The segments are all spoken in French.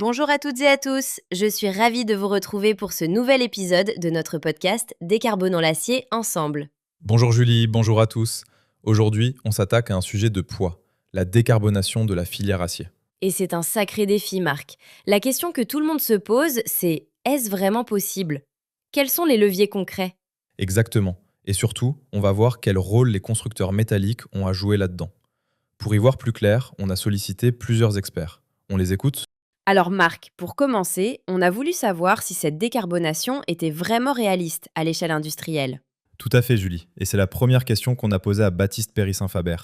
Bonjour à toutes et à tous, je suis ravie de vous retrouver pour ce nouvel épisode de notre podcast Décarbonons l'acier ensemble. Bonjour Julie, bonjour à tous. Aujourd'hui, on s'attaque à un sujet de poids, la décarbonation de la filière acier. Et c'est un sacré défi, Marc. La question que tout le monde se pose, c'est est-ce vraiment possible ? Quels sont les leviers concrets ? Exactement. Et surtout, on va voir quel rôle les constructeurs métalliques ont à jouer là-dedans. Pour y voir plus clair, on a sollicité plusieurs experts. On les écoute ? Alors Marc, pour commencer, on a voulu savoir si cette décarbonation était vraiment réaliste à l'échelle industrielle. Tout à fait Julie, et c'est la première question qu'on a posée à Baptiste Périssin-Faber,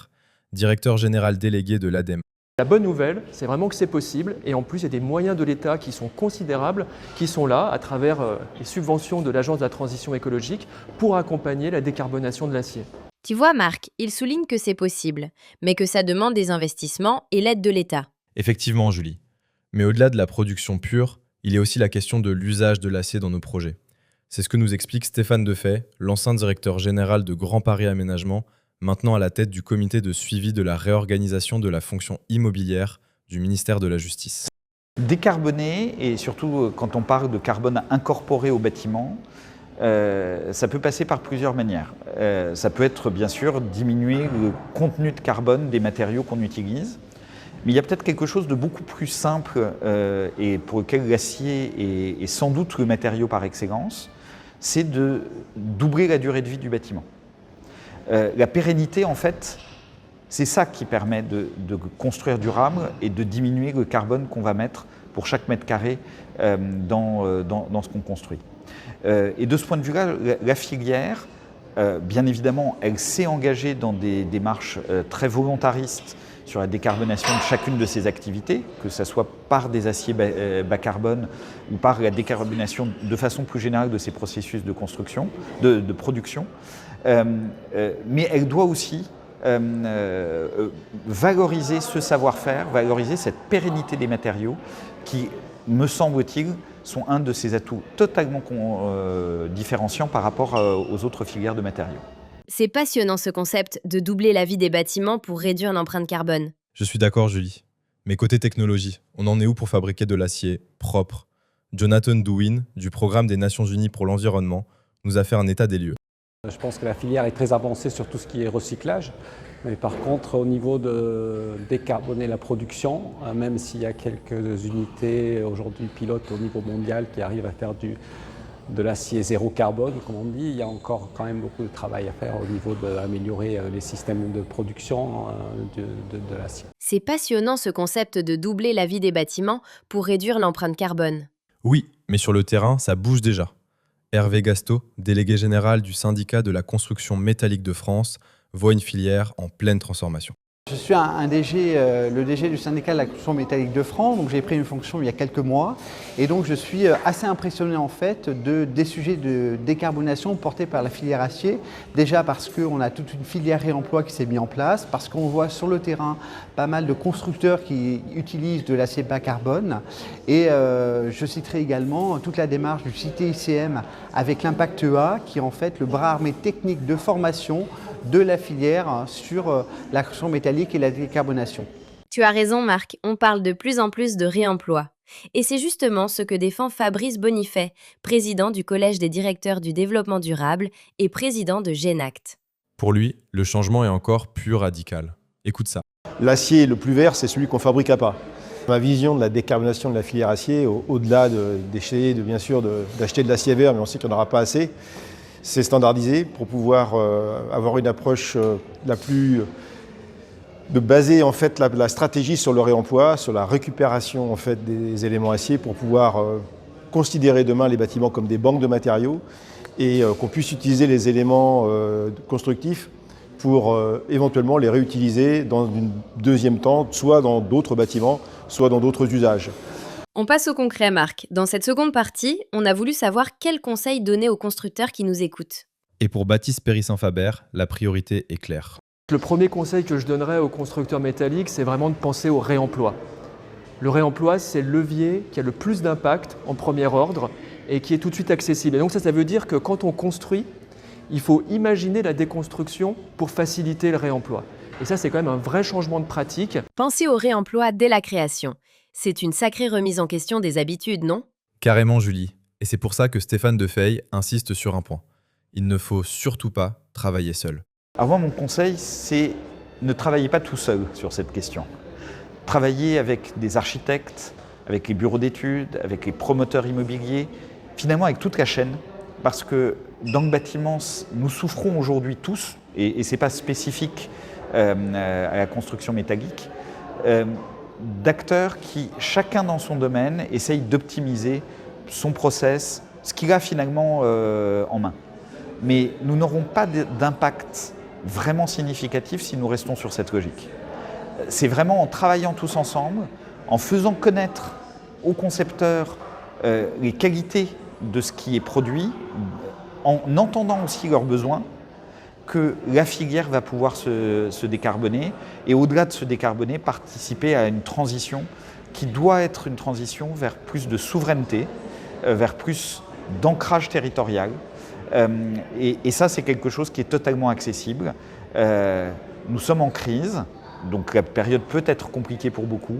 directeur général délégué de l'ADEME. La bonne nouvelle, c'est vraiment que c'est possible et en plus il y a des moyens de l'État qui sont considérables, qui sont là à travers les subventions de l'Agence de la transition écologique pour accompagner la décarbonation de l'acier. Tu vois Marc, il souligne que c'est possible, mais que ça demande des investissements et l'aide de l'État. Effectivement Julie, mais au-delà de la production pure, il y a aussi la question de l'usage de l'acier dans nos projets. C'est ce que nous explique Stéphane Defay, l'ancien directeur général de Grand Paris Aménagement, maintenant à la tête du comité de suivi de la réorganisation de la fonction immobilière du ministère de la Justice. Décarboner, et surtout quand on parle de carbone incorporé au bâtiment, ça peut passer par plusieurs manières. Ça peut être bien sûr diminuer le contenu de carbone des matériaux qu'on utilise, mais il y a peut-être quelque chose de beaucoup plus simple et pour lequel l'acier est sans doute le matériau par excellence, c'est de doubler la durée de vie du bâtiment. La pérennité, en fait, c'est ça qui permet de construire durable et de diminuer le carbone qu'on va mettre pour chaque mètre carré dans ce qu'on construit. Et de ce point de vue-là, la filière, bien évidemment, elle s'est engagée dans des démarches très volontaristes sur la décarbonation de chacune de ses activités, que ce soit par des aciers bas carbone ou par la décarbonation de façon plus générale de ses processus de construction, de production. Mais elle doit aussi valoriser ce savoir-faire, valoriser cette pérennité des matériaux qui, me semble-t-il, sont un de ses atouts totalement différenciants par rapport aux autres filières de matériaux. C'est passionnant ce concept de doubler la vie des bâtiments pour réduire l'empreinte carbone. Je suis d'accord Julie. Mais côté technologie, on en est où pour fabriquer de l'acier propre ? Jonathan Douin, du Programme des Nations Unies pour l'environnement, nous a fait un état des lieux. Je pense que la filière est très avancée sur tout ce qui est recyclage. Mais par contre, au niveau de décarboner la production, même s'il y a quelques unités aujourd'hui pilotes au niveau mondial qui arrivent à faire de l'acier zéro carbone, comme on dit, il y a encore quand même beaucoup de travail à faire au niveau d'améliorer les systèmes de production de l'acier. C'est passionnant ce concept de doubler la vie des bâtiments pour réduire l'empreinte carbone. Oui, mais sur le terrain, ça bouge déjà. Hervé Gastaud, délégué général du syndicat de la construction métallique de France, voit une filière en pleine transformation. Je suis le DG du syndicat de la construction métallique de France, donc j'ai pris une fonction il y a quelques mois et donc je suis assez impressionné en fait des sujets de décarbonation portés par la filière acier. Déjà parce qu'on a toute une filière réemploi qui s'est mise en place, parce qu'on voit sur le terrain pas mal de constructeurs qui utilisent de l'acier bas carbone et je citerai également toute la démarche du CITICM avec l'Impact EA qui est en fait le bras armé technique de formation de la filière sur la construction métallique et la décarbonation. Tu as raison Marc, on parle de plus en plus de réemploi. Et c'est justement ce que défend Fabrice Bonifay, président du Collège des directeurs du développement durable et président de Genact. Pour lui, le changement est encore plus radical. Écoute ça. L'acier le plus vert, c'est celui qu'on fabrique à pas. Ma vision de la décarbonation de la filière acier, au-delà d'essayer d'acheter de l'acier vert, mais on sait qu'il n'y en aura pas assez, c'est standardisé pour pouvoir avoir une approche de baser en fait la stratégie sur le réemploi, sur la récupération en fait des éléments aciers pour pouvoir considérer demain les bâtiments comme des banques de matériaux et qu'on puisse utiliser les éléments constructifs pour éventuellement les réutiliser dans une deuxième temps, soit dans d'autres bâtiments, soit dans d'autres usages. On passe au concret, Marc. Dans cette seconde partie, on a voulu savoir quels conseils donner aux constructeurs qui nous écoutent. Et pour Baptiste Périssin-Faber, la priorité est claire. Le premier conseil que je donnerais aux constructeurs métalliques, c'est vraiment de penser au réemploi. Le réemploi, c'est le levier qui a le plus d'impact en premier ordre et qui est tout de suite accessible. Et donc ça veut dire que quand on construit, il faut imaginer la déconstruction pour faciliter le réemploi. Et ça, c'est quand même un vrai changement de pratique. Pensez au réemploi dès la création. C'est une sacrée remise en question des habitudes, non? Carrément, Julie. Et c'est pour ça que Stéphane Defey insiste sur un point. Il ne faut surtout pas travailler seul. Alors moi, mon conseil, c'est ne travaillez pas tout seul sur cette question. Travaillez avec des architectes, avec les bureaux d'études, avec les promoteurs immobiliers, finalement avec toute la chaîne, parce que dans le bâtiment, nous souffrons aujourd'hui tous, et ce n'est pas spécifique à la construction métallique, d'acteurs qui, chacun dans son domaine, essayent d'optimiser son process, ce qu'il a finalement en main. Mais nous n'aurons pas d'impact vraiment significatif si nous restons sur cette logique. C'est vraiment en travaillant tous ensemble, en faisant connaître aux concepteurs les qualités de ce qui est produit, en entendant aussi leurs besoins, que la filière va pouvoir se décarboner et au-delà de se décarboner, participer à une transition qui doit être une transition vers plus de souveraineté, vers plus d'ancrage territorial. Et ça, c'est quelque chose qui est totalement accessible. Nous sommes en crise, donc la période peut être compliquée pour beaucoup,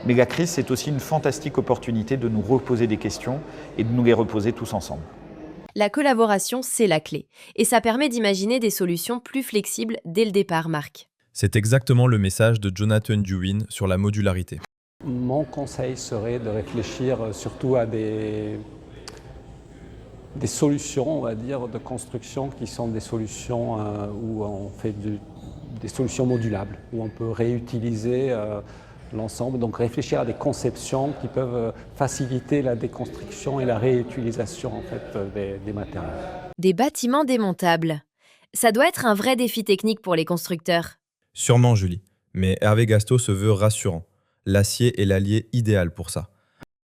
mais la crise, c'est aussi une fantastique opportunité de nous reposer des questions et de nous les reposer tous ensemble. La collaboration, c'est la clé. Et ça permet d'imaginer des solutions plus flexibles dès le départ, Marc. C'est exactement le message de Jonathan Dewin sur la modularité. Mon conseil serait de réfléchir surtout à des solutions, on va dire, de construction qui sont des solutions où on fait des solutions modulables, où on peut réutiliser l'ensemble. Donc réfléchir à des conceptions qui peuvent faciliter la déconstruction et la réutilisation en fait, des matériaux. Des bâtiments démontables. Ça doit être un vrai défi technique pour les constructeurs. Sûrement, Julie. Mais Hervé Gasto se veut rassurant. L'acier est l'allié idéal pour ça.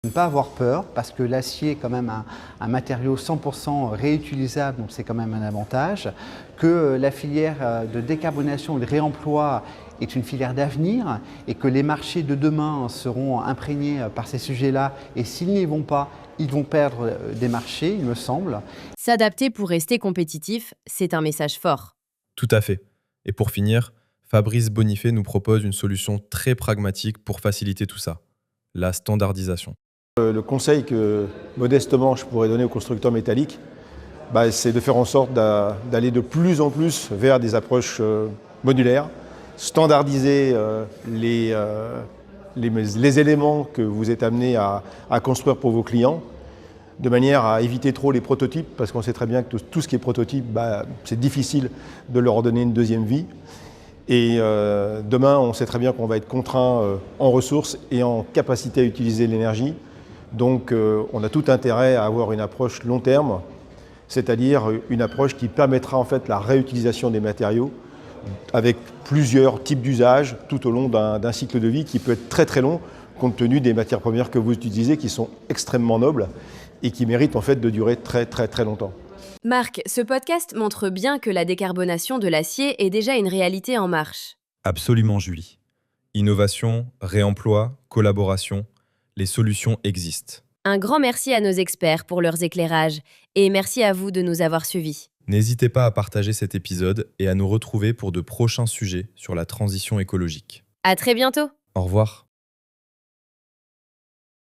Ne pas avoir peur, parce que l'acier est quand même un matériau 100% réutilisable, donc c'est quand même un avantage, que la filière de décarbonation et de réemploi est une filière d'avenir et que les marchés de demain seront imprégnés par ces sujets-là et s'ils n'y vont pas, ils vont perdre des marchés, il me semble. S'adapter pour rester compétitif, c'est un message fort. Tout à fait. Et pour finir, Fabrice Bonifay nous propose une solution très pragmatique pour faciliter tout ça. La standardisation. Le conseil que, modestement, je pourrais donner aux constructeurs métalliques, c'est de faire en sorte d'aller de plus en plus vers des approches modulaires, standardiser les éléments que vous êtes amenés à construire pour vos clients, de manière à éviter trop les prototypes, parce qu'on sait très bien que tout ce qui est prototype, c'est difficile de leur donner une deuxième vie. Et demain, on sait très bien qu'on va être contraint en ressources et en capacité à utiliser l'énergie. Donc on a tout intérêt à avoir une approche long terme, c'est-à-dire une approche qui permettra en fait la réutilisation des matériaux avec plusieurs types d'usages tout au long d'un cycle de vie qui peut être très très long compte tenu des matières premières que vous utilisez qui sont extrêmement nobles et qui méritent en fait de durer très très très longtemps. Marc, ce podcast montre bien que la décarbonation de l'acier est déjà une réalité en marche. Absolument, Julie. Innovation, réemploi, collaboration, les solutions existent. Un grand merci à nos experts pour leurs éclairages et merci à vous de nous avoir suivis. N'hésitez pas à partager cet épisode et à nous retrouver pour de prochains sujets sur la transition écologique. À très bientôt. Au revoir.